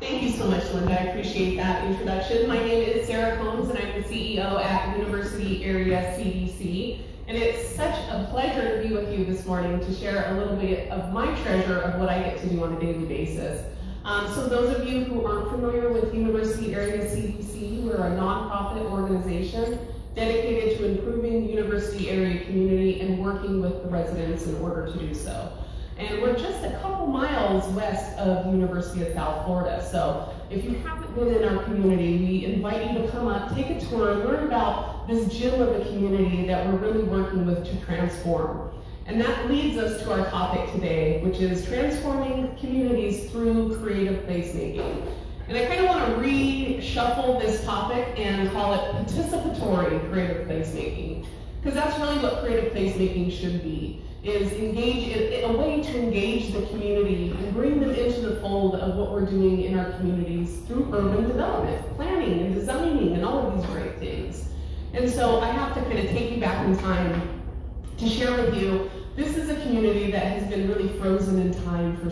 Thank you so much, Linda. I appreciate that introduction. My name is Sarah Combs, and I'm the CEO at University Area CDC. And it's such a pleasure to be with you this morning to share a little bit of my treasure of what I get to do on a daily basis. So those of you who aren't familiar with University Area CDC, we're a nonprofit organization dedicated to improving the university area community and working with the residents in order to do so. And we're just a couple miles west of the University of South Florida. So if you haven't been in our community, we invite you to come up, take a tour, learn about this gem of a community that we're really working with to transform. And that leads us to our topic today, which is transforming communities through creative placemaking. And I kind of want to reshuffle this topic and call it participatory creative placemaking, because that's really what creative placemaking should be. Is a way to engage the community and bring them into the fold of what we're doing in our communities through urban development, planning and designing and all of these great things. And so I have to kind of take you back in time to share with you, this is a community that has been really frozen in time for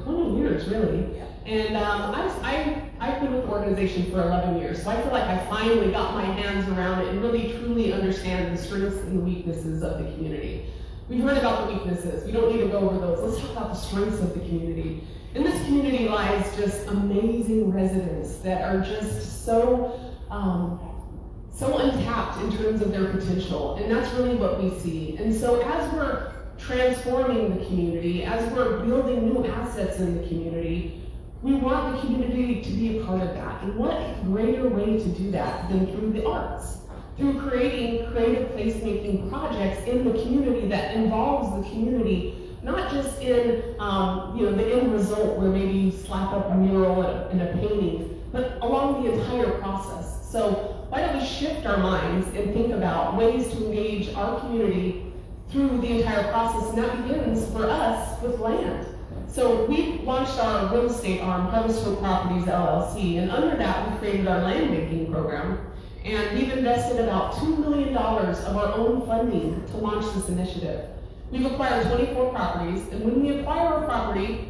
20 years, really. And I've been with the organization for 11 years, so I feel like I finally got my hands around it and really truly understand the strengths and the weaknesses of the community. We've heard about the weaknesses. We don't need to go over those. Let's talk about the strengths of the community. In this community lies just amazing residents that are just so untapped in terms of their potential, and that's really what we see. And so as we're transforming the community, as we're building new assets in the community, we want the community to be a part of that. And what greater way to do that than through the arts? Through creating creative placemaking projects in the community that involves the community, not just in the end result where maybe you slap up a mural and a painting, but along the entire process. So why don't we shift our minds and think about ways to engage our community through the entire process, and that begins for us with land. So we launched our real estate arm, Harvest Hope Properties LLC, and under that we created our land banking program. And we've invested about $2 million of our own funding to launch this initiative. We've acquired 24 properties, and when we acquire a property,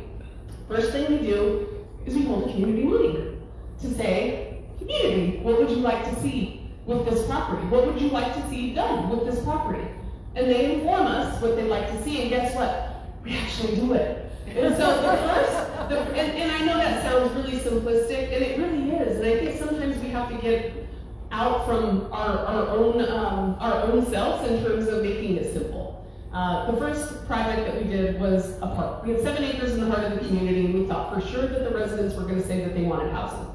first thing we do is we hold a community meeting to say, community, what would you like to see with this property? What would you like to see done with this property? And they inform us what they'd like to see, and guess what? We actually do it. And so and I know that sounds really simplistic, and it really is, and I think sometimes we have to get out from our own selves in terms of making it simple. The first project that we did was a park. We had 7 acres in the heart of the community, and we thought for sure that the residents were going to say that they wanted housing.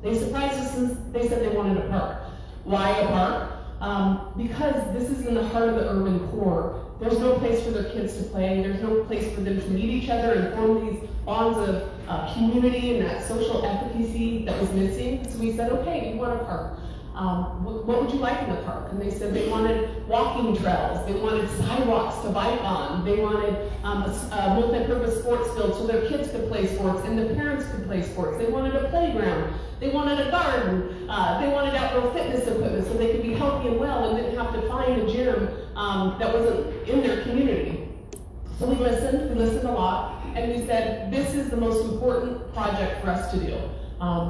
They surprised us and they said they wanted a park. Why a park? Because this is in the heart of the urban core. There's no place for their kids to play. There's no place for them to meet each other and form these bonds of community and that social efficacy that was missing. So we said, okay, we want a park. What would you like in the park? And they said they wanted walking trails, they wanted sidewalks to bike on, they wanted a multi-purpose sports field so their kids could play sports and the parents could play sports. They wanted a playground, they wanted a garden, they wanted outdoor fitness equipment so they could be healthy and well and didn't have to find a gym that wasn't in their community. So we listened a lot, and we said, this is the most important project for us to do.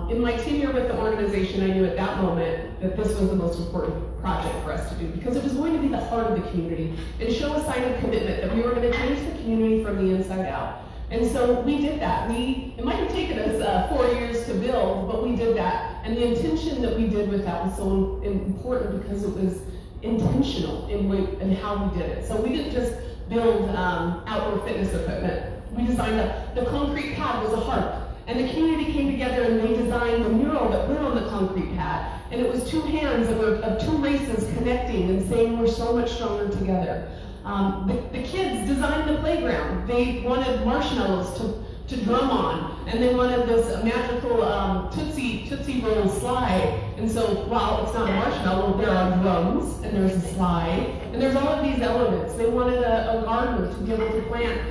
In my tenure with the organization, I knew at that moment that this was the most important project for us to do because it was going to be the heart of the community and show a sign of commitment that we were going to change the community from the inside out. And so we did that. It might have taken us 4 years to build, but we did that. And the intention that we did with that was so important because it was intentional in how we did it. So we didn't just build outdoor fitness equipment. We designed the concrete pad was a heart. And the community came together and they designed the mural that went on the concrete pad. And it was two hands of two races connecting and saying we're so much stronger together. The kids designed the playground. They wanted marshmallows to drum on. And they wanted this magical Tootsie Roll slide. And so while it's not a marshmallow, there are drums and there's a slide. And there's all of these elements. They wanted a garden to be able to plant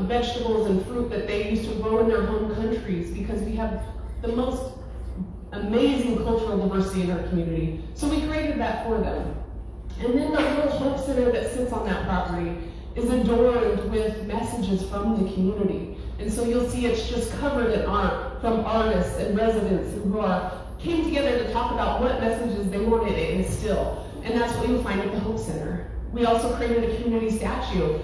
vegetables and fruit that they used to grow in their home countries because we have the most amazing cultural diversity in our community. So we created that for them. And then the little Hope Center that sits on that property is adorned with messages from the community. And so you'll see it's just covered in art from artists and residents who came together to talk about what messages they wanted to instill. And that's what you'll find at the Hope Center. We also created a community statue.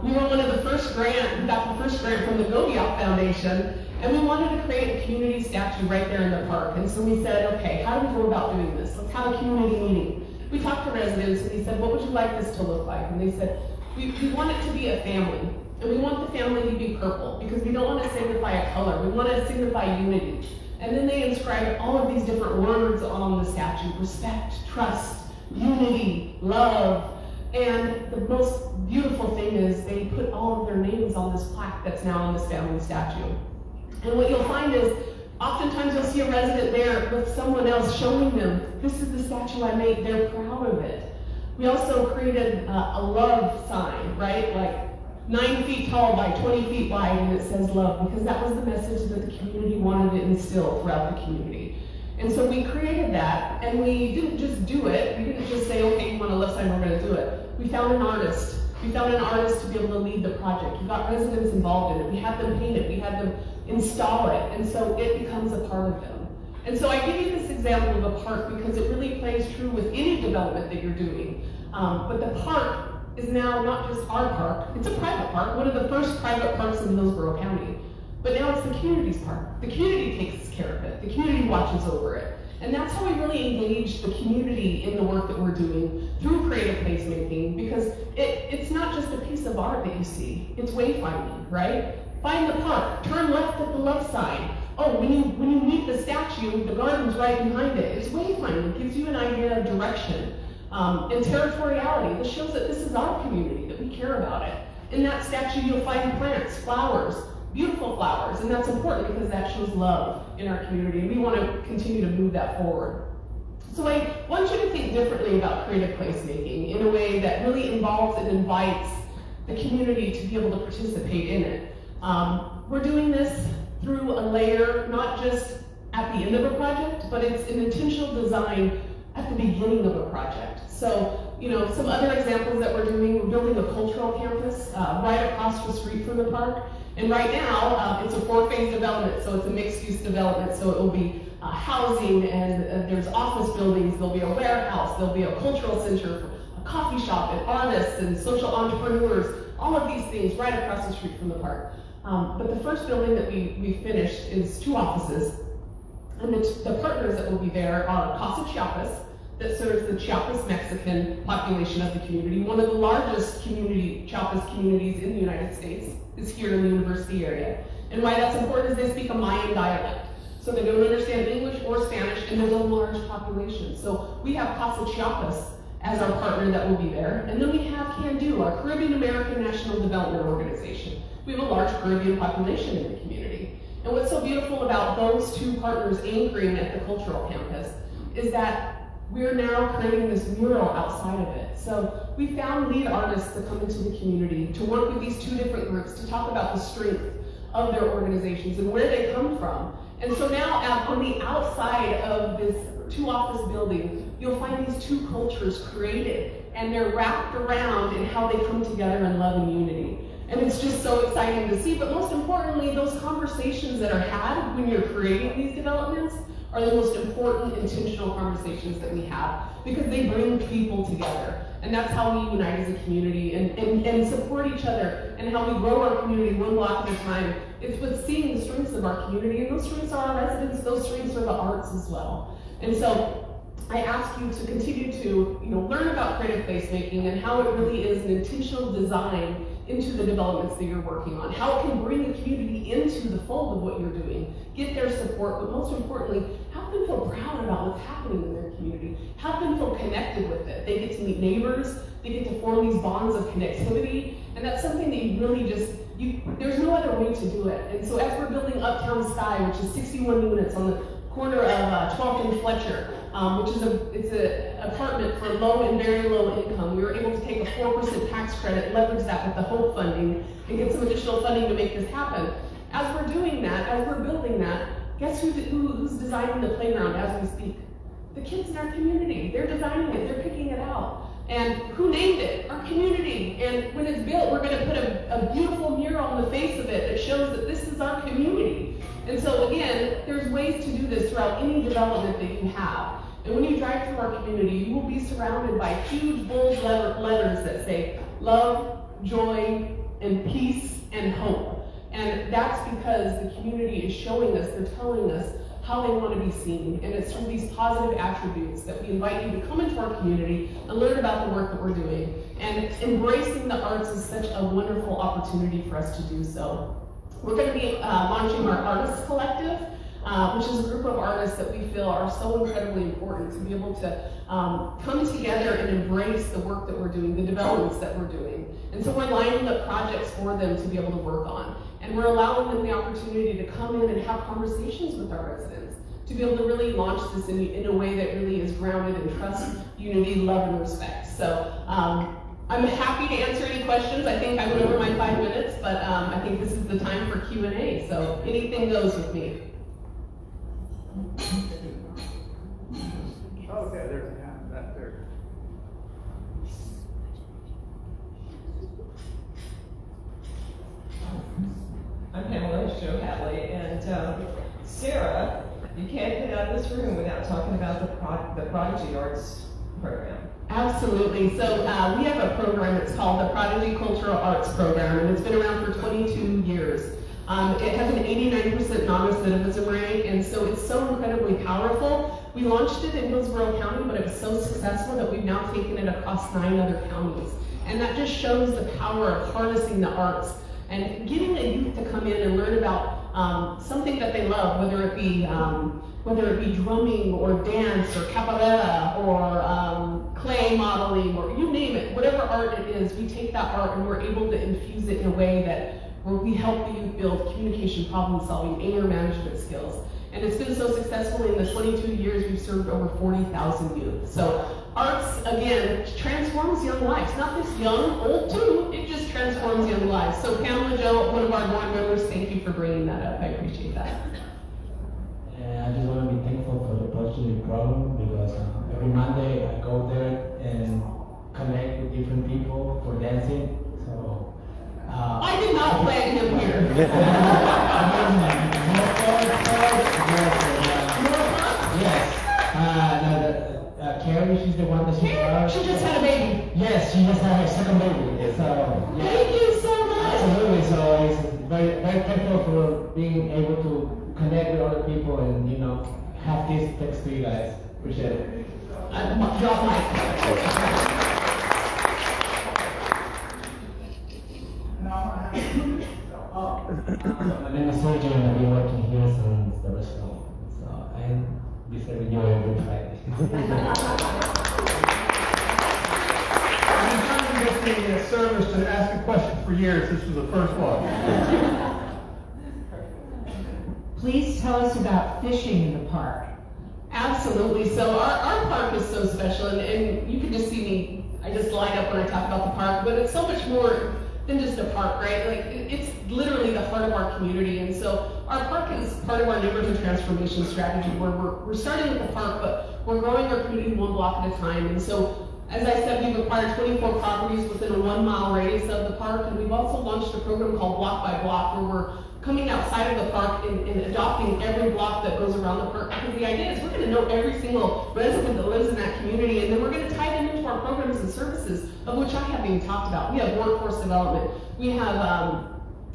We were one of the first grant, we got the first grant from the Godiak Foundation, and we wanted to create a community statue right there in the park. And so we said, okay, how do we go about doing this? Let's have a community meeting. We talked to residents and we said, what would you like this to look like? And they said, we want it to be a family. And we want the family to be purple because we don't want to signify a color. We want to signify unity. And then they inscribed all of these different words on the statue: respect, trust, unity, love. And the most beautiful thing is they put all of their names on this plaque that's now on this family statue. And what you'll find is, oftentimes you'll see a resident there with someone else showing them, this is the statue I made, they're proud of it. We also created a love sign, right? Like 9 feet tall by 20 feet wide, and it says love, because that was the message that the community wanted to instill throughout the community. And so we created that, and we didn't just do it. We didn't just say, okay, you want a love sign, we're going to do it. We found an artist. We found an artist to be able to lead the project. We got residents involved in it. We had them paint it. We had them install it. And so it becomes a part of them. And so I give you this example of a park because it really plays true with any development that you're doing. But the park is now not just our park. It's a private park, one of the first private parks in Hillsborough County. But now it's the community's park. The community takes care of it. The community watches over it. And that's how we really engage the community in the work that we're doing through creative placemaking, because it's not just a piece of art that you see. It's wayfinding, right? Find the park, turn left at the left side. Oh, when you meet the statue, the garden's right behind it. It's wayfinding. It gives you an idea of direction. And territoriality. This shows that this is our community, that we care about it. In that statue, you'll find plants, flowers, beautiful flowers, and that's important because that shows love in our community, and we want to continue to move that forward. So I want you to think differently about creative placemaking in a way that really involves and invites the community to be able to participate in it. We're doing this through a layer, not just at the end of a project, but it's an intentional design at the beginning of a project. So, some other examples that we're doing, we're building a cultural campus right across the street from the park. And right now, it's a 4-phase development, so it's a mixed-use development. So it will be housing, and there's office buildings, there'll be a warehouse, there'll be a cultural center, a coffee shop, and artists, and social entrepreneurs, all of these things right across the street from the park. But the first building that we finished is 2 offices. And the partners that will be there are Casa Chiapas, that serves the Chiapas Mexican population of the community. One of the largest Chiapas communities in the United States is here in the university area. And why that's important is they speak a Mayan dialect. So they don't understand English or Spanish, and there's a large population. So we have Casa Chiapas as our partner that will be there. And then we have CANDO, our Caribbean American National Development Organization. We have a large Caribbean population in the community. And what's so beautiful about those 2 partners anchoring at the cultural campus is that we're now creating this mural outside of it. So we found lead artists to come into the community to work with these 2 different groups to talk about the strength of their organizations and where they come from. And so now on the outside of this 2-office building, you'll find these 2 cultures created, and they're wrapped around in how they come together in love and unity. And it's just so exciting to see, but most importantly, those conversations that are had when you're creating these developments are the most important intentional conversations that we have, because they bring people together. And that's how we unite as a community and support each other, and how we grow our community one block at a time. It's with seeing the strengths of our community, and those strengths are our residents, those strengths are the arts as well. And so I ask you to continue to learn about creative placemaking and how it really is an intentional design into the developments that you're working on, how it can bring the community into the fold of what you're doing, get their support, but most importantly, have them feel proud about what's happening in their community, have them feel connected with it. They get to meet neighbors, they get to form these bonds of connectivity, and that's something that you really there's no other way to do it. And so as we're building Uptown Sky, which is 61 units on the corner of 12th and Fletcher, which is an apartment for low and very low income. We were able to take a 4% tax credit, leverage that with the HOPE funding, and get some additional funding to make this happen. As we're doing that, as we're building that, guess who's designing the playground as we speak? The kids in our community. They're designing it, they're picking it out. And who named it? Our community. And when it's built, we're going to put a beautiful mural on the face of it that shows that this is our community. And so again, there's ways to do this throughout any development that you have. And when you drive through our community, you will be surrounded by huge bold letters that say love, joy, and peace and hope. And that's because the community is showing us, they're telling us how they want to be seen. And it's through these positive attributes that we invite you to come into our community and learn about the work that we're doing. And embracing the arts is such a wonderful opportunity for us to do so. We're going to be launching our Artists Collective, which is a group of artists that we feel are so incredibly important to be able to come together and embrace the work that we're doing, the developments that we're doing. And so we're lining up projects for them to be able to work on. And we're allowing them the opportunity to come in and have conversations with our residents, to be able to really launch this in a way that really is grounded in trust, unity, love, and respect. So I'm happy to answer any questions. I think I went over my 5 minutes, but I think this is the time for Q&A. So anything goes with me. Okay, there's a hand back there. I'm Pamela Joe Hadley, and Sarah, you can't get out of this room without talking about the Prodigy Arts program. Absolutely. So we have a program, it's called the Prodigy Cultural Arts Program, and it's been around for 22 years. It has an 89% non-recidivism rate, and so it's so incredibly powerful. We launched it in Hillsborough County, but it was so successful that we've now taken it across 9 other counties. And that just shows the power of harnessing the arts and getting a youth to come in and learn about something that they love, whether it be drumming or dance or capoeira or clay modeling or you name it, whatever art it is, we take that art and we're able to infuse it in a way that where we help the youth build communication, problem solving, anger management skills. And it's been so successful. In the 22 years, we've served over 40,000 youth. So arts, again, transforms young lives. Not just young, old too, it just transforms young lives. So Pamela Joe, one of our board members, thank you for bringing that up. I appreciate that. And I just want to be thankful for the Prodigy program because every Monday I go there and connect with different people for dancing. So I did not plan him here. Yes. Carrie, she's the one that She just had a baby. Yes, she just had her second baby. So yeah. Thank you so much. Absolutely. So it's very, very thankful for being able to connect with other people and have this thanks to you guys. Appreciate it. Drop mic. My name is Sergio and I've been working here since the restaurant. So I'll be serving you every Friday. I've been trying to get the service to ask a question for years. This was the first one. Please tell us about fishing in the park. Absolutely. So our park is so special, and you can just see me, I just light up when I talk about the park, but it's so much more than just a park, right? Like it's literally the heart of our community. And so our park is part of our neighborhood transformation strategy where we're starting with the park, but we're growing our community 1 block at a time. And so, as I said, we've acquired 24 properties within a 1 mile radius of the park. And we've also launched a program called Block by Block where we're coming outside of the park and adopting every block that goes around the park. Because the idea is we're going to know every single resident that lives in that community, and then we're going to tie them into our programs and services, of which I haven't even talked about. We have workforce development. We have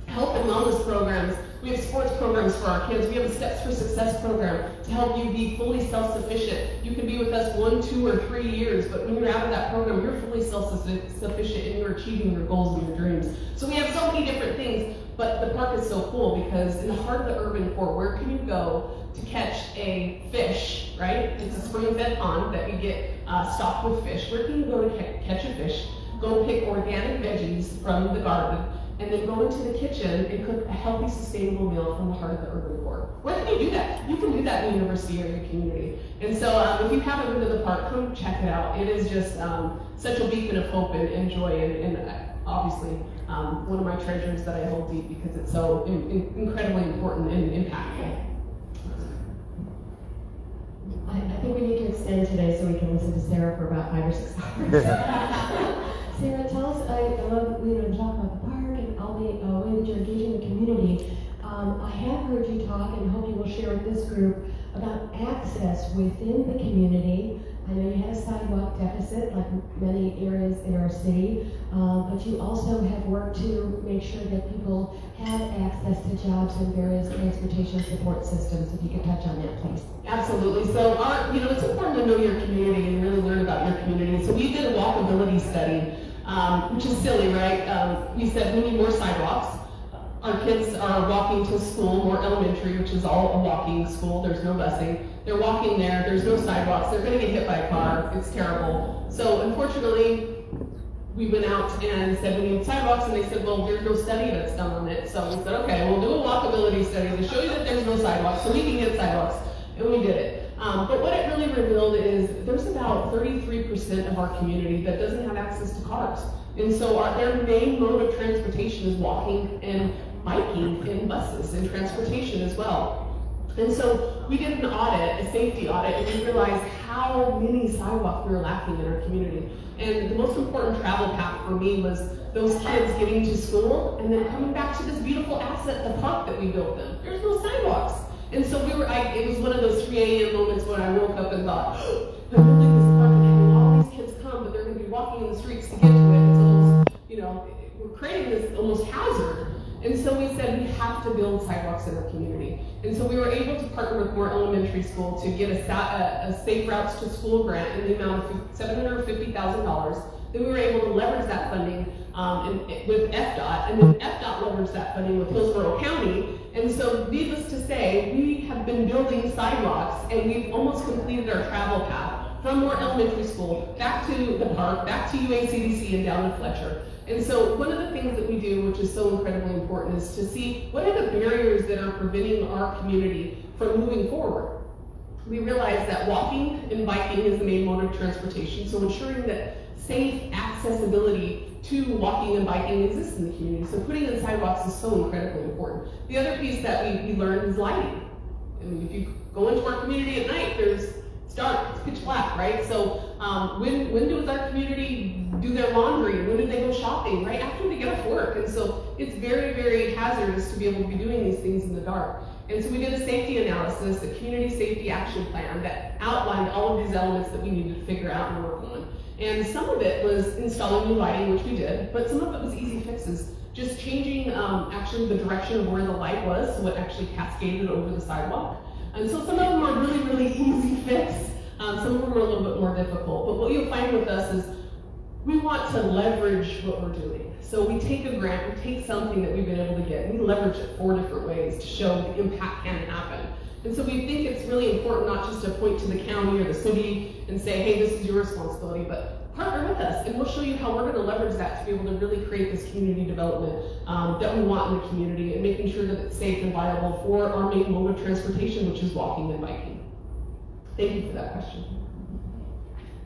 health and wellness programs. We have sports programs for our kids. We have a Steps for Success program to help you be fully self-sufficient. You can be with us 1, 2, or 3 years, but when you're out of that program, you're fully self-sufficient and you're achieving your goals and your dreams. So we have so many different things, but the park is so cool because in the heart of the urban core, where can you go to catch a fish, right? It's a spring-fed pond that we get stocked with fish. Where can you go to catch a fish, go pick organic veggies from the garden, and then go into the kitchen and cook a healthy, sustainable meal from the heart of the urban core? Where can you do that? You can do that in the university or your community. And so if you haven't been to the park, come check it out. It is just such a beacon of hope and joy, and obviously one of my treasures that I hold deep because it's so incredibly important and impactful. I think we need to extend today so we can listen to Sarah for about 5 or 6 hours. Sarah, tell us, I love talk about the park and all the way that you're engaging the community. I have heard you talk and this group about access within the community. I know you had a sidewalk deficit, like many areas in our city, but you also have worked to make sure that people have access to jobs and various transportation support systems. If you could touch on that, please. Absolutely. So it's important to know your community and really learn about your community. So we did a walkability study, which is silly, right? We said we need more sidewalks. Our kids are walking to school, more elementary, which is all a walking school. There's no busing. They're walking there. There's no sidewalks. They're going to get hit by a car. It's terrible. So unfortunately, we went out and said we need sidewalks, and they said, well, there's no study that's done on it. So we said, okay, we'll do a walkability study to show you that there's no sidewalks, so we can get sidewalks, and we did it. But what it really revealed is there's about 33% of our community that doesn't have access to cars. And so their main mode of transportation is walking and biking and buses and transportation as well. And so we did an audit, a safety audit, and we realized how many sidewalks we were lacking in our community. And the most important travel path for me was those kids getting to school and then coming back to this beautiful asset, the park that we built them. There's no sidewalks. And so it was one of those 3 a.m. moments when I woke up and thought, I'm building this park and having all these kids come, but they're going to be walking in the streets to get to it. It's almost, we're creating this almost hazard. And so we said we have to build sidewalks in our community. And so we were able to partner with Moore Elementary School to get a Safe Routes to School grant in the amount of $750,000. Then we were able to leverage that funding with FDOT, and then FDOT leveraged that funding with Hillsborough County. And so needless to say, we have been building sidewalks, and we've almost completed our travel path from Moore Elementary School back to the park, back to UACDC, and down to Fletcher. And so one of the things that we do, which is so incredibly important, is to see what are the barriers that are preventing our community from moving forward. We realize that walking and biking is the main mode of transportation, so ensuring that safe accessibility to walking and biking exists in the community. So putting in sidewalks is so incredibly important. The other piece that we learned is lighting. I mean, if you go into our community at night, it's dark, it's pitch black, right? So when does our community do their laundry? When do they go shopping? Right after they get off work. And so it's very, very hazardous to be able to be doing these things in the dark. And so we did a safety analysis, a community safety action plan that outlined all of these elements that we needed to figure out and work on. And some of it was installing new lighting, which we did, but some of it was easy fixes. Just changing actually the direction of where the light was, so it actually cascaded over the sidewalk. And so some of them are really, really easy fix. Some of them are a little bit more difficult. But what you'll find with us is we want to leverage what we're doing. So we take a grant, we take something that we've been able to get, and we leverage it 4 different ways to show the impact can happen. And so we think it's really important not just to point to the county or the city and say, hey, this is your responsibility, but partner with us, and we'll show you how we're going to leverage that to be able to really create this community development that we want in the community, and making sure that it's safe and viable for our main mode of transportation, which is walking and biking. Thank you for that question.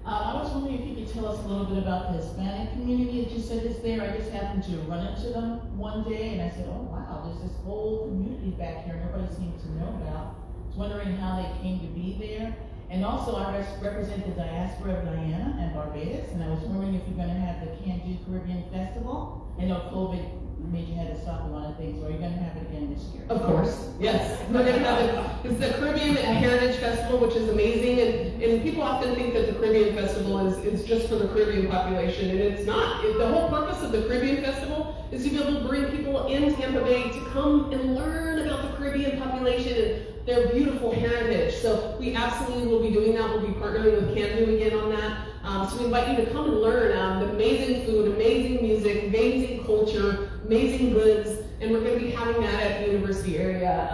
I was wondering if you could tell us a little bit about the Hispanic community that you said is there. I just happened to run into them one day, and I said, oh wow, there's this whole community back here nobody seems to know about. I was wondering how they came to be there. And also, I represent the diaspora of Guyana and Barbados, and I was wondering if you're going to have the Can Do Caribbean Festival. I know COVID made you had to stop a lot of things, or are you going to have it again this year? Of course, yes. We're going to have it. It's the Caribbean Heritage Festival, which is amazing, and people often think that the Caribbean Festival is just for the Caribbean population, and it's not. The whole purpose of the Caribbean Festival is to be able to bring people in Tampa Bay to come and learn about the Caribbean population and their beautiful heritage. So we absolutely will be doing that. We'll be partnering with Can Do again on that. So we invite you to come and learn the amazing food, amazing music, amazing culture, amazing goods, and we're going to be having that at the University Area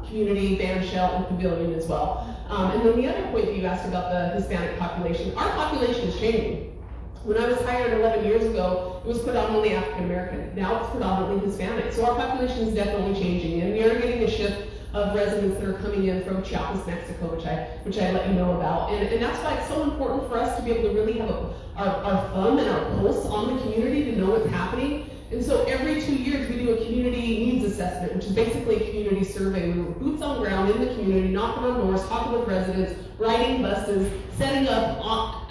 Community Band Shell and Pavilion as well. And then the other point that you asked about the Hispanic population, our population is changing. When I was hired 11 years ago, it was predominantly African American. Now it's predominantly Hispanic. So our population is definitely changing, and we are getting a shift of residents that are coming in from Chiapas, Mexico, which I let you know about. And that's why it's so important for us to be able to really have our thumb and our pulse on the community to know what's happening. And so every 2 years we do a community needs assessment, which is basically a community survey. We're boots on ground in the community, knocking on doors, talking with residents, riding buses, setting up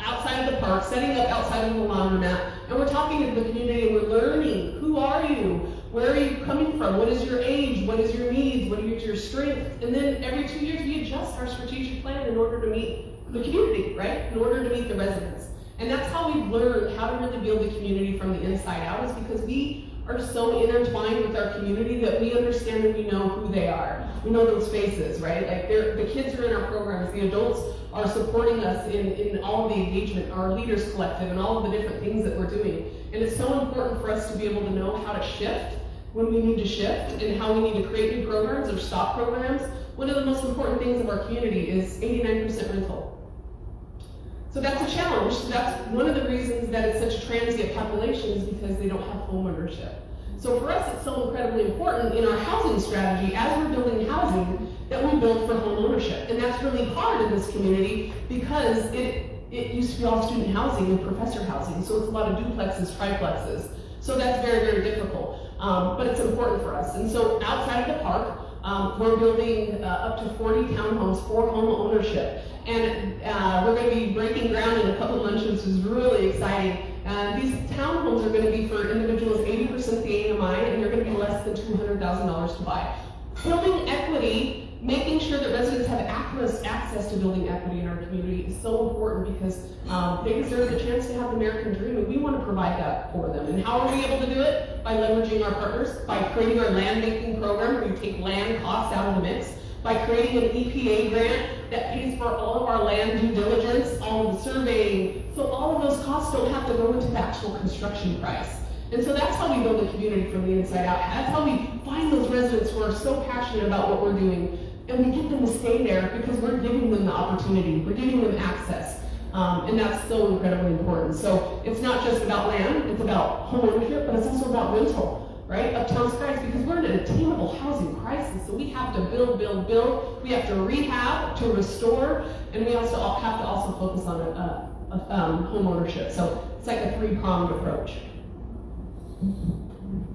outside of the park, setting up outside of the laundromat, and we're talking to the community and we're learning, who are you? Where are you coming from? What is your age? What is your needs? What is your strength? And then every 2 years, we adjust our strategic plan in order to meet the community, right? In order to meet the residents. And that's how we've learned how to really build the community from the inside out, is because we are so intertwined with our community that we understand and we know who they are. We know those faces, right? Like the kids are in our programs, the adults are supporting us in all of the engagement, our leaders collective and all of the different things that we're doing. And it's so important for us to be able to know how to shift when we need to shift and how we need to create new programs or stop programs. One of the most important things of our community is 89% rental. So that's a challenge. So that's one of the reasons that it's such a transient population, is because they don't have home ownership. So for us, it's so incredibly important in our housing strategy, as we're building housing, that we build for home ownership. And that's really hard in this community because it used to be all student housing and professor housing. So it's a lot of duplexes, triplexes. So that's very, very difficult. But it's important for us. And so outside of the park, we're building up to 40 townhomes for home ownership. And we're going to be breaking ground in a couple of months, which is really exciting. These townhomes are going to be for individuals 80% the AMI, and they're going to be less than $200,000 to buy. Building equity, making sure that residents have access to building equity in our community is so important, because they deserve the chance to have the American dream, and we want to provide that for them. And how are we able to do it? By leveraging our partners, by creating our land banking program, where we take land costs out of the mix, by creating an EPA grant that pays for all of our land due diligence, all of the surveying, so all of those costs don't have to go into the actual construction price. And so that's how we build a community from the inside out. That's how we find those residents who are so passionate about what we're doing, and we get them to stay there because we're giving them the opportunity, we're giving them access. And that's so incredibly important. So it's not just about land, it's about home ownership, but it's also about rental, right? Uptown's crisis, because we're in an attainable housing crisis, so we have to build. We have to rehab, to restore, and we also have to also focus on home ownership. So it's like a three-pronged approach.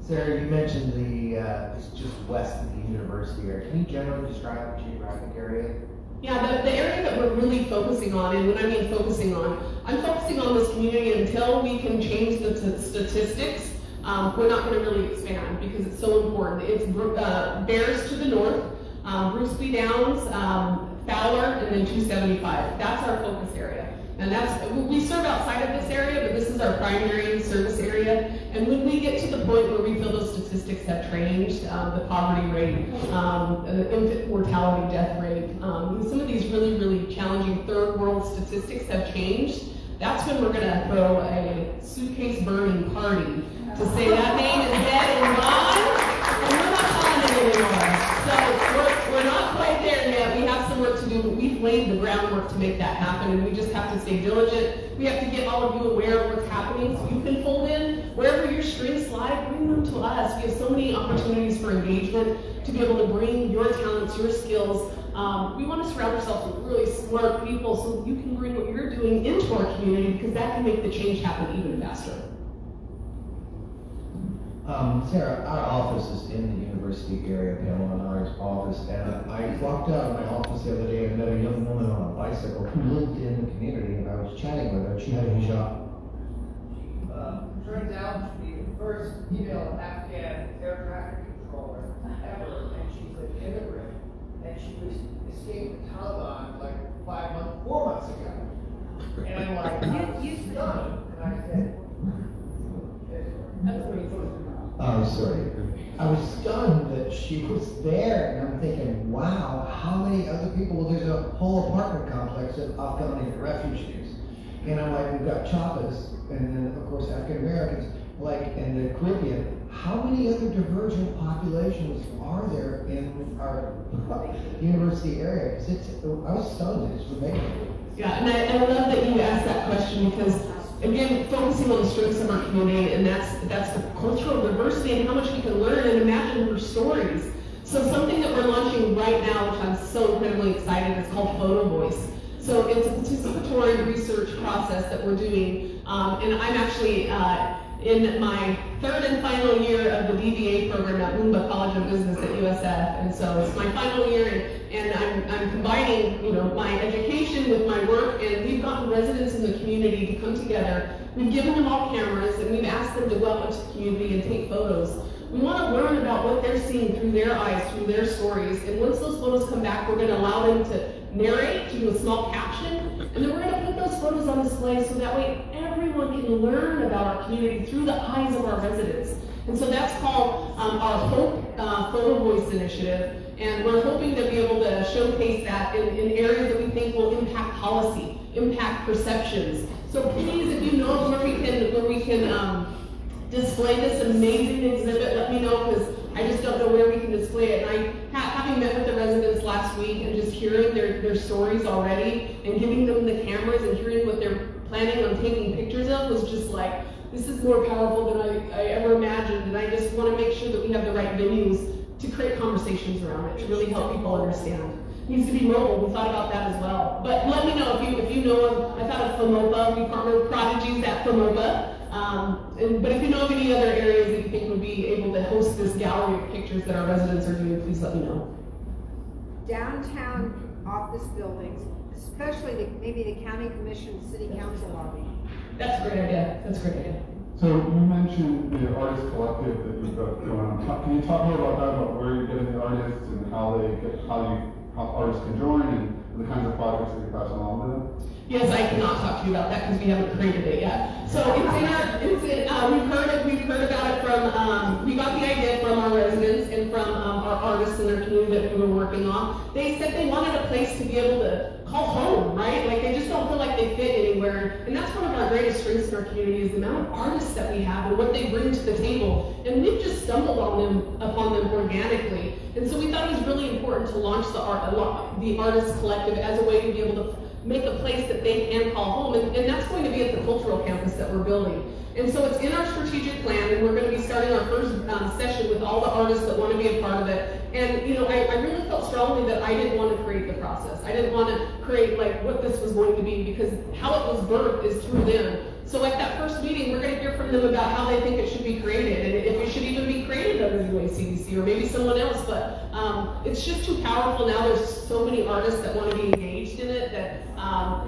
Sarah, you mentioned it's just west of the university area. Can you generally describe the geographic area? Yeah, the area that we're really focusing on, and when I mean focusing on, I'm focusing on this community until we can change the statistics. We're not going to really expand because it's so important. It's Bears to the north, Bruce B. Downs, Fowler, and then 275. That's our focus area. And we serve outside of this area, but this is our primary service area. And when we get to the point where we feel those statistics have changed, the poverty rate, the infant mortality death rate, some of these really, really challenging third world statistics have changed, that's when we're going to throw a suitcase burning party to say that name is dead and gone, and we're not calling it anymore. So we're not quite there yet. We have some work to do, but we've laid the groundwork to make that happen, and we just have to stay diligent. We have to get all of you aware of what's happening, so you can fold in wherever your strings lie, bring them to us. We have so many opportunities for engagement to be able to bring your talents, your skills. We want to surround ourselves with really smart people so you can bring what you're doing into our community, because that can make the change happen even faster. Sarah, our office is in the university area, Pamela and our office, and I walked out of my office the other day and met a young woman on a bicycle who lived in the community, and I was chatting with her. She had a job. Turns out to be the first female Afghan air traffic controller ever, and she's an immigrant, and she was escaped the Taliban like 4 months ago. And I'm like, you've done. And I said, That's amazing. I'm sorry. I was stunned that she was there, and I'm thinking, wow, how many other people? Well, there's a whole apartment complex of Afghan refugees. And I'm like, we've got Chapas, and then, of course, African Americans, like in the Caribbean. How many other divergent populations are there in our university area? I was stunned. It's amazing. Yeah, and I love that you asked that question, because again, focusing on the strengths of our community, and that's the cultural diversity and how much we can learn and imagine her stories. So something that we're launching right now, which I'm so incredibly excited, is called Photovoice. So it's a participatory research process that we're doing, and I'm actually in my third and final year of the BBA program at Moomba College of Business at USF, and so it's my final year, and I'm combining, my education with my work, and we've gotten residents in the community to come together. We've given them all cameras, and we've asked them to go out into the community and take photos We want to learn about what they're seeing through their eyes, through their stories. And once those photos come back, we're going to allow them to narrate, to do a small caption, and then we're going to put those photos on display so that way everyone can learn about our community through the eyes of our residents. And so that's called our Hope Photovoice initiative. And we're hoping to be able to showcase that in areas that we think will impact policy, impact perceptions. So please, if you know where we can display this amazing exhibit, let me know, because I just don't know where we can display it. And having met with the residents last week and just hearing their stories already and giving them the cameras and hearing what they're planning on taking pictures of was just like, this is more powerful than I ever imagined. And I just want to make sure that we have the right venues to create conversations around it, to really help people understand. It needs to be mobile. We thought about that as well. But let me know if you know of, I thought of FOMOPA. We partner with Prodigies at FOMOPA. But if you know of any other areas that you think would be able to host this gallery of pictures that our residents are doing, please let me know. Downtown office buildings, especially maybe the county commission, city council lobby. That's a great idea. That's a great idea. So you mentioned the artist collective that you've got going on. Can you talk more about that, about where you're getting the artists and how artists can join and the kinds of projects that you're passing along to them? Yes, I cannot talk to you about that because we haven't created it yet. So we've heard about it from, we got the idea from our residents and from our artists in their community that we were working on. They said they wanted a place to be able to call home, right? Like they just don't feel like they fit anywhere. And that's one of our greatest strengths in our community is the amount of artists that we have and what they bring to the table. And we've just stumbled upon them organically. And so we thought it was really important to launch the Artists Collective as a way to be able to make a place that they can call home, and that's going to be at the cultural campus that we're building. And so it's in our strategic plan, and we're going to be starting our first session with all the artists that want to be a part of it. And you know, I really felt strongly that I didn't want to create the process. I didn't want to create like what this was going to be, because how it was birthed is through them. So at that first meeting, we're going to hear from them about how they think it should be created, and if it should even be created under the CDC or maybe someone else. But it's just too powerful now. There's so many artists that want to be engaged in it that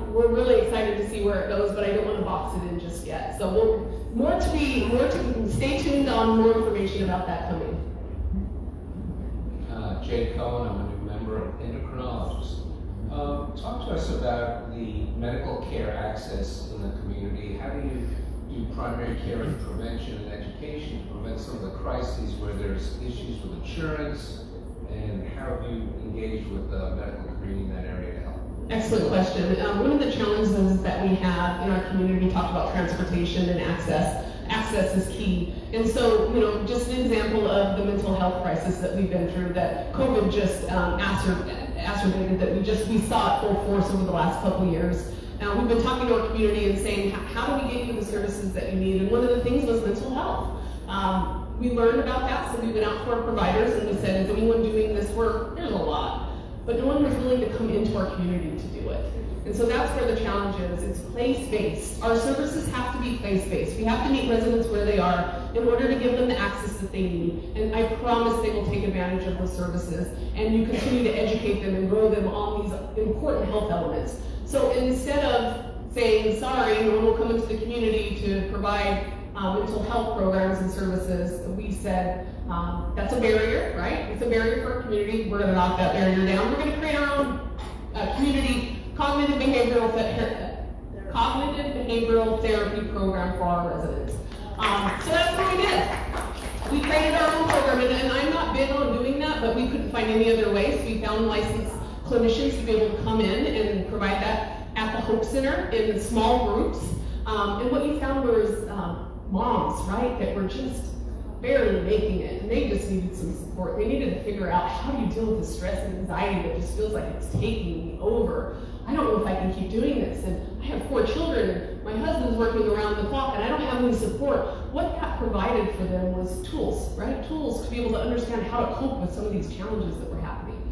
we're really excited to see where it goes. But I don't want to box it in just yet. So stay tuned on more information about that coming. Jay Cohen, I'm a new member of endocrinologist. Talk to us about the medical care access in the community. How do you do primary care and prevention and education to prevent some of the crises where there's issues with insurance? And how have you engaged with the medical community in that area to help? Excellent question. One of the challenges that we have in our community, we talked about transportation and access. Access is key. And so, you know, just an example of the mental health crisis that we've been through, that COVID just exacerbated, that we saw it full force over the last couple of years. We've been talking to our community and saying, how do we get you the services that you need? And one of the things was mental health. We learned about that, so we went out to our providers and we said, is anyone doing this work? There's a lot. But no one was willing to come into our community to do it. And so that's where the challenge is. It's place-based. Our services have to be place-based. We have to meet residents where they are in order to give them the access that they need. And I promise they will take advantage of those services. And you continue to educate them and grow them on these important health elements. So instead of saying, sorry, no one will come into the community to provide mental health programs and services, we said, that's a barrier, right? It's a barrier for our community. We're going to knock that barrier down. We're going to create our own community cognitive behavioral therapy program for our residents. So that's what we did. We created our own program, and I'm not big on doing that, but we couldn't find any other way, so we found licensed clinicians to be able to come in and provide that at the Hope Center in small groups. And what we found was moms, right, that were just barely making it, and they just needed some support. They needed to figure out, how do you deal with the stress and anxiety that just feels like it's taking me over? I don't know if I can keep doing this, and I have 4 children, and my husband's working around the clock, and I don't have any support. What that provided for them was tools, right? Tools to be able to understand how to cope with some of these challenges that were happening.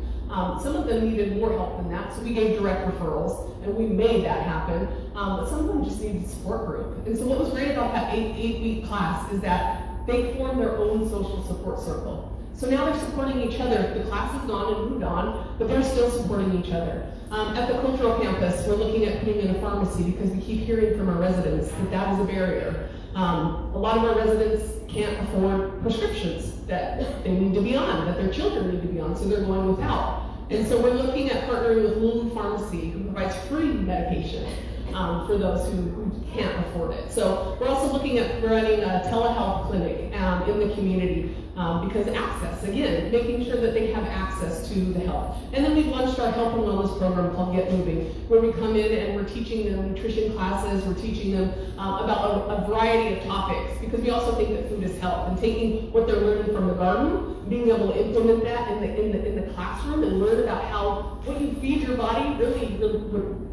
Some of them needed more help than that, so we gave direct referrals, and we made that happen. But some of them just needed a support group. And so what was great about that 8-week class is that they formed their own social support circle. So now they're supporting each other. The class is gone and moved on, but they're still supporting each other. At the cultural campus, we're looking at putting in a pharmacy because we keep hearing from our residents that that is a barrier. A lot of our residents can't afford prescriptions that they need to be on, that their children need to be on, so they're going without. And so we're looking at partnering with Lulu Pharmacy, who provides free medication for those who can't afford it. So we're also looking at running a telehealth clinic in the community because access, again, making sure that they have access to the health. And then we've launched our health and wellness program called Get Moving, where we come in and we're teaching them nutrition classes, we're teaching them about a variety of topics, because we also think that food is health, and taking what they're learning from the garden, being able to implement that in the classroom and learn about how what you feed your body really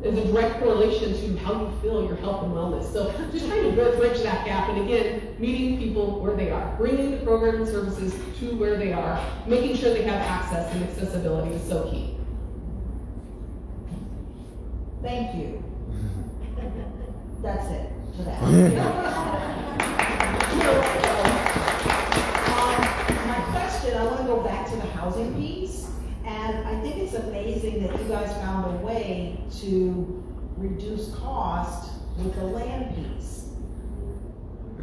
is a direct correlation to how you feel, your health and wellness. So just trying to bridge that gap, and again, meeting people where they are, bringing the program and services to where they are, making sure they have access and accessibility is so key. Thank you. That's it for that. My question, I want to go back to the housing piece, and I think it's amazing that you guys found a way to reduce cost with the land piece.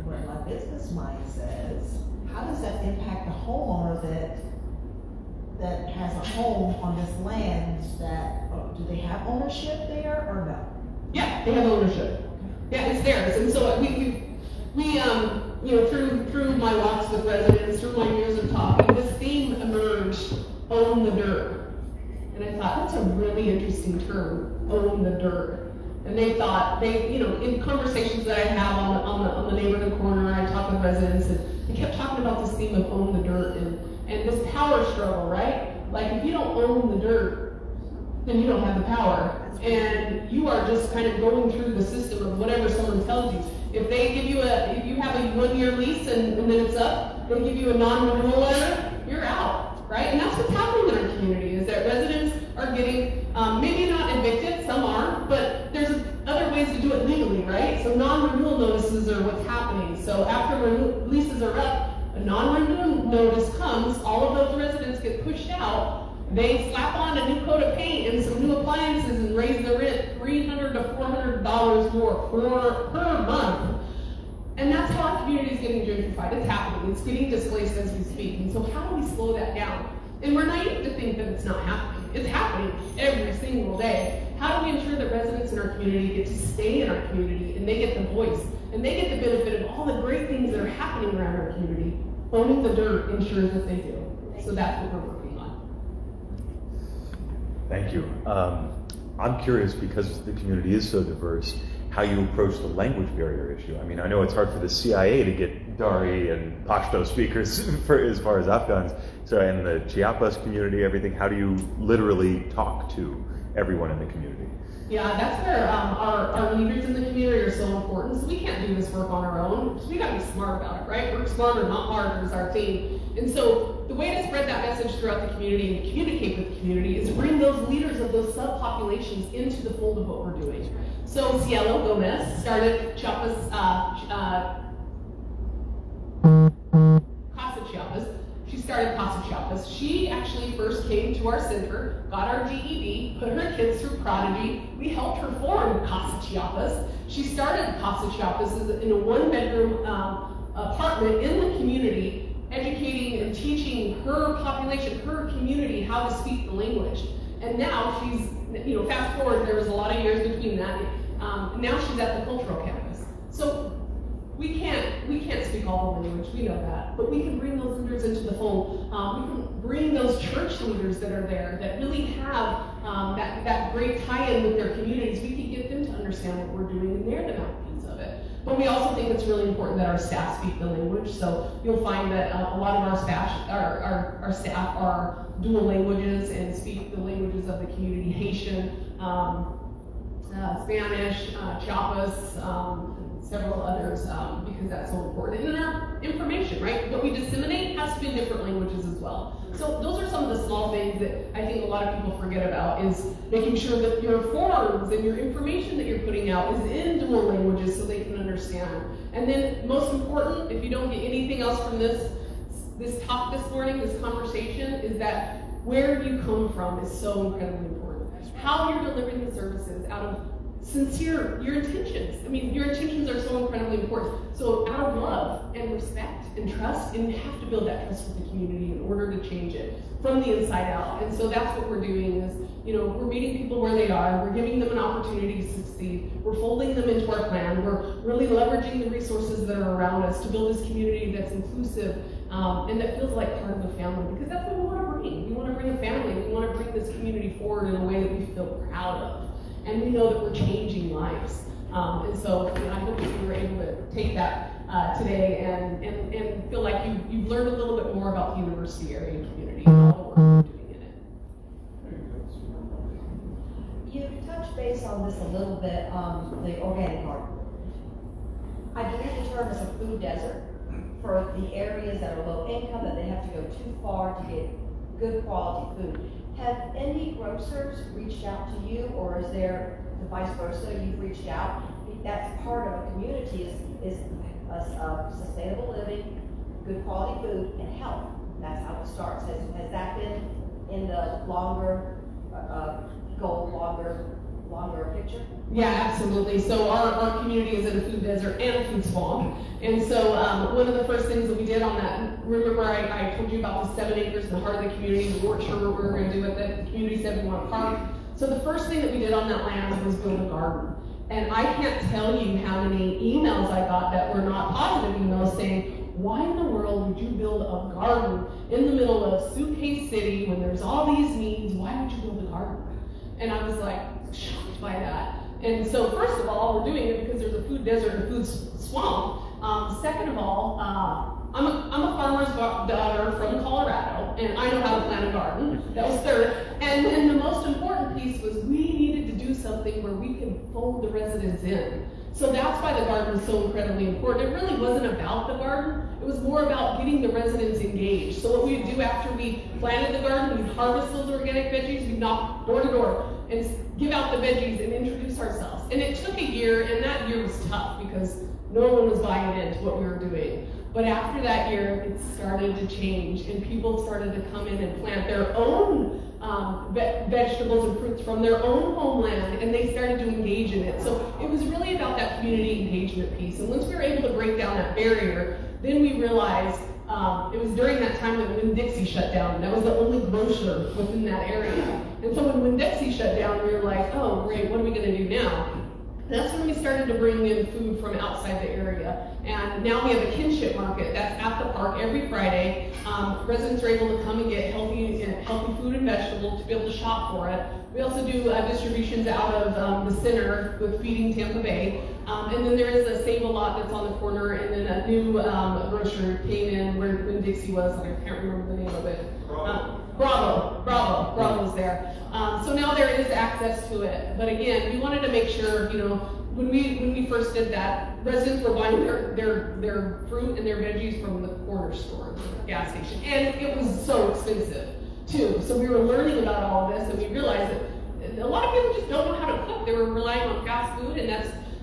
Where my business mind says, how does that impact the homeowner that has a home on this land? That do they have ownership there or no? Yeah, they have ownership. Yeah, it's theirs. And so we through my walks with residents, through my years of talking, this theme emerged: own the dirt. And I thought that's a really interesting term, own the dirt. And they thought, in conversations that I have on the neighborhood corner, I talk with residents, and they kept talking about this theme of own the dirt and this power struggle, right? Like, if you don't own the dirt, then you don't have the power. And you are just kind of going through the system of whatever someone tells you. If they give you if you have a 1-year lease and then it's up, they give you a non-renewal letter, you're out, right? And that's what's happening in our community, is that residents are getting, maybe not evicted, some are, but there's other ways to do it legally, right? So non-renewal notices are what's happening. So after leases are up, a non-renewal notice comes, all of those residents get pushed out, they slap on a new coat of paint and some new appliances and raise the rent $300 to $400 more per month. And that's how our community is getting gentrified. It's happening. It's getting displaced as we speak. And so how do we slow that down? And we're naive to think that it's not happening. It's happening every single day. How do we ensure that residents in our community get to stay in our community and they get the voice and they get the benefit of all the great things that are happening around our community? Owning the dirt ensures that they do. So that's what we're working on. Thank you. I'm curious, because the community is so diverse, how you approach the language barrier issue. I mean, I know it's hard for the CIA to get Dari and Pashto speakers for as far as Afghans. So, in the Chiapas community, everything, how do you literally talk to everyone in the community? Yeah, that's where our leaders in the community are so important. So we can't do this work on our own. So we gotta be smart about it, right? Work smarter, not harder is our theme. And so the way to spread that message throughout the community and communicate with the community is bring those leaders of those subpopulations into the fold of what we're doing. So Cielo Gomez started Chiapas, Casa Chiapas. She started Casa Chiapas. She actually first came to our center, got our GED, put her kids through Prodigy. We helped her form Casa Chiapas. She started Casa Chiapas in a 1-bedroom apartment in the community, educating and teaching her population, her community, how to speak the language. And now she's, fast forward, there was a lot of years between that. Now she's at the cultural campus. So we can't speak all the language, we know that, but we can bring those leaders into the fold. We can bring those church leaders that are there that really have that great tie-in with their communities. We can get them to understand what we're doing, and they're the mouthpiece of it. But we also think it's really important that our staff speak the language. So you'll find that a lot of our staff are dual languages and speak the languages of the community: Haitian, Spanish, Chiapas, several others, because that's so important. And in our information, right, what we disseminate has to be in different languages as well. So those are some of the small things that I think a lot of people forget about, is making sure that your forms and your information that you're putting out is in dual languages so they can understand. And then most important, if you don't get anything else from this talk this morning, this conversation, is that where you come from is so incredibly important. How you're delivering the services out of sincere your intentions. I mean, your intentions are so incredibly important. So out of love and respect and trust, and you have to build that trust with the community in order to change it from the inside out. And so that's what we're doing is, we're meeting people where they are, we're giving them an opportunity to succeed, we're folding them into our plan, we're really leveraging the resources that are around us to build this community that's inclusive and that feels like part of the family, because that's what we want to bring. We want to bring a family, we want to bring this community forward in a way that we feel proud of. And we know that we're changing lives. And so I hope that you were able to take that today and feel like you've learned a little bit more about the university area and community and all the work we're doing in it. You touched base on this a little bit, the organic garden. I believe the term is a food desert for the areas that are low income, that they have to go too far to get good quality food. Have any grocers reached out to you, or is there the vice versa, you've reached out? That's part of a community is sustainable living, good quality food, and health. That's how it starts. Has that been in the longer goal, longer picture? Yeah, absolutely. So our community is in a food desert and a food swamp. And so one of the first things that we did on that, remember I told you about the 7 acres in the heart of the community, we weren't sure what we were going to do with it. The community said we want a park. So the first thing that we did on that land was build a garden. And I can't tell you how many emails I got that were not positive emails saying, why in the world would you build a garden in the middle of Suitcase City when there's all these needs? Why would you build a garden? And I was like shocked by that. And so first of all, we're doing it because there's a food desert and a food swamp. Second of all, I'm a farmer's daughter from Colorado, and I know how to plant a garden. That was third. And then the most important piece was we needed to do something where we can fold the residents in. So that's why the garden was so incredibly important. It really wasn't about the garden. It was more about getting the residents engaged. So what we would do after we planted the garden, we'd harvest those organic veggies, we'd knock door to door and give out the veggies and introduce ourselves. And it took a year, and that year was tough because no one was buying into what we were doing. But after that year, it started to change, and people started to come in and plant their own vegetables and fruits from their own homeland, and they started to engage in it. So it was really about that community engagement piece. And once we were able to break down that barrier, then we realized it was during that time that Winn-Dixie shut down. That was the only grocer within that area. And so when Winn-Dixie shut down, we were like, oh, great, what are we going to do now? And that's when we started to bring in food from outside the area. And now we have a kinship market that's at the park every Friday. Residents are able to come and get healthy food and vegetables to be able to shop for it. We also do distributions out of the center with Feeding Tampa Bay. And then there is a Save a Lot that's on the corner, and then a new grocery came in where Winn-Dixie was, and I can't remember the name of it. Bravo's there. So now there is access to it. But again, we wanted to make sure, when we first did that, residents were buying their fruit and their veggies from the corner store, the gas station. And it was so expensive, too. So we were learning about all of this, and we realized that a lot of people just don't know how to cook. They were relying on fast food, and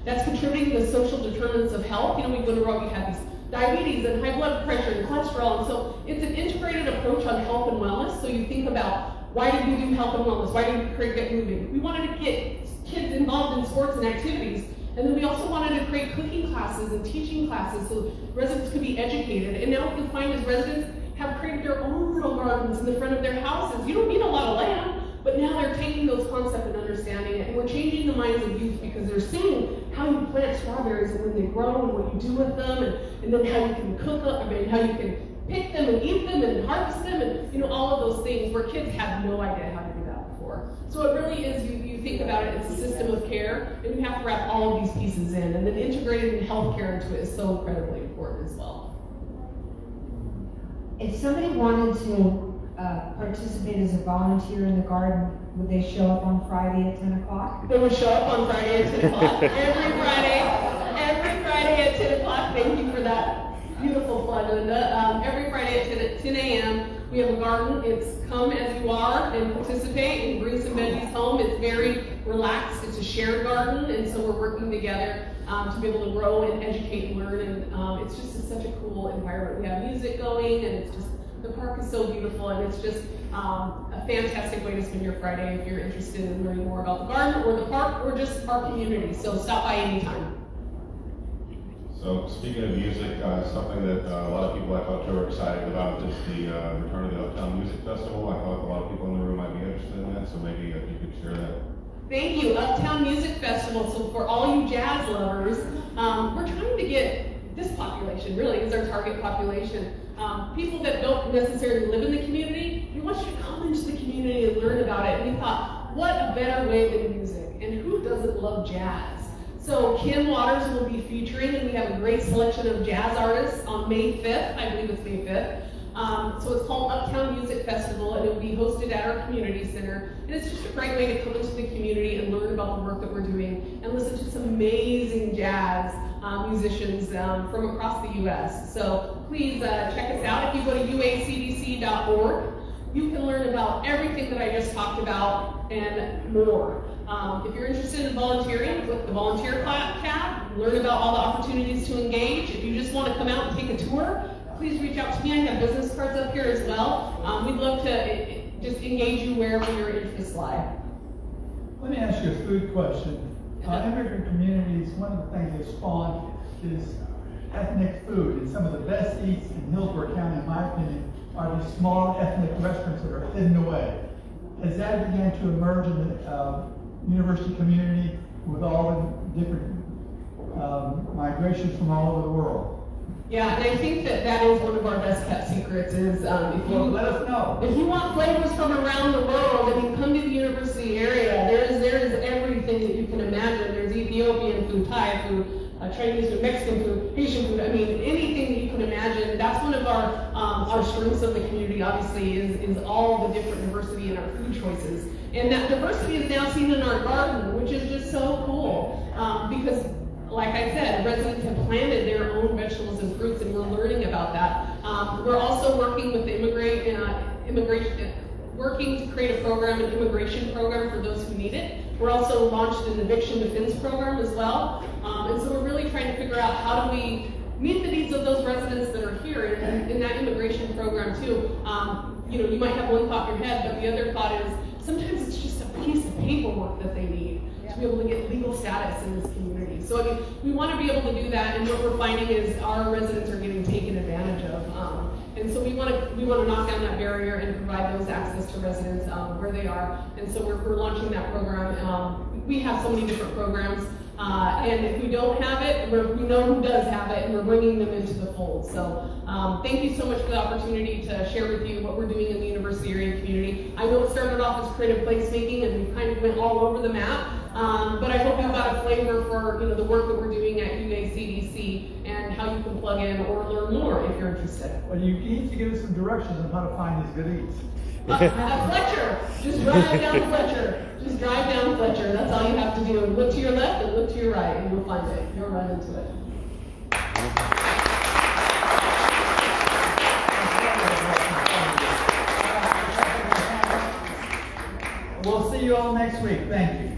that's contributing to the social determinants of health. We go to work, we have these diabetes and high blood pressure and cholesterol. And so it's an integrated approach on health and wellness. So you think about, why did we do health and wellness? Why did we create Get Moving? We wanted to get kids involved in sports and activities. And then we also wanted to create cooking classes and teaching classes so residents could be educated. And now what you find is residents have created their own little gardens in the front of their houses. You don't need a lot of land, but now they're taking those concepts and understanding it. And we're changing the minds of youth because they're seeing how you plant strawberries and when they grow and what you do with them, and then how you can cook them, how you can pick them and eat them and harvest them, and all of those things where kids have no idea how to do that before. So it really is, you think about it, it's a system of care, and you have to wrap all of these pieces in, and then integrating healthcare into it is so incredibly important as well. If somebody wanted to participate as a volunteer in the garden, would they show up on Friday at 10 o'clock? They would show up on Friday at 10 o'clock. Every Friday at 10 o'clock. Thank you for that beautiful plug, Linda. Every Friday at 10 a.m. we have a garden. It's come as you are and participate and bring some veggies home. It's very relaxed. It's a shared garden, and so we're working together to be able to grow and educate and learn. And it's just such a cool environment. We have music going, and it's just The park is so beautiful, and it's just a fantastic way to spend your Friday if you're interested in learning more about the garden or the park or just our community. So stop by anytime. So speaking of music, something that a lot of people I talked to are excited about is the return of the Uptown Music Festival. I thought a lot of people in the room might be interested in that, so maybe if you could share that. Thank you, Uptown Music Festival. So for all you jazz lovers, we're trying to get this population, really, is our target population. People that don't necessarily live in the community, we want you to come into the community and learn about it. And we thought, what a better way than music? And who doesn't love jazz? So Ken Waters will be featuring, and we have a great selection of jazz artists on May 5th. I believe it's May 5th. So it's called Uptown Music Festival, and it will be hosted at our community center. And it's just a great way to come into the community and learn about the work that we're doing and listen to some amazing jazz musicians from across the U.S. So please check us out. If you go to uacdc.org, you can learn about everything that I just talked about and more. If you're interested in volunteering, click the volunteer tab, learn about all the opportunities to engage. If you just want to come out and take a tour, please reach out to me. I have business cards up here as well. We'd love to just engage you wherever your interests lie. Let me ask you a food question. Immigrant Communities, one of the things they spawned is ethnic food, and some of the best eats in Hillsborough County, in my opinion, are these small ethnic restaurants that are hidden away. Has that began to emerge in the university community with all the different migrations from all over the world? Yeah, and I think that is one of our best kept secrets is if you let us know. If you want flavors from around the world and you come to the university area, there is everything that you can imagine. There's Ethiopian food, Thai food, Chinese food, Mexican food, Asian food. I mean, anything that you can imagine. That's one of our strengths of the community. Obviously, is all the different diversity in our food choices, and that diversity is now seen in our garden, which is just so cool because. Like I said, residents have planted their own vegetables and fruits, and we're learning about that. We're also working with the working to create a program, an immigration program for those who need it. We're also launched an eviction defense program as well. And so we're really trying to figure out how do we meet the needs of those residents that are here in that immigration program too. You might have one thought in your head, but the other thought is sometimes it's just a piece of paperwork that they need to be able to get legal status in this community. So I mean, we want to be able to do that, and what we're finding is our residents are getting taken advantage of. And so we want to knock down that barrier and provide those access to residents where they are. And so we're launching that program. We have so many different programs, and if we don't have it, we know who does have it, and we're bringing them into the fold. So thank you so much for the opportunity to share with you what we're doing in the university area community. I know it started off as creative placemaking, and we kind of went all over the map. But I hope you got a flavor for the work that we're doing at UACDC and how you can plug in or learn more if you're interested. Well, you need to give us some directions on how to find these good eats. Fletcher, just drive down Fletcher. Just drive down Fletcher. That's all you have to do. Look to your left and look to your right, and you'll find it. You'll run into it. We'll see you all next week. Thank you.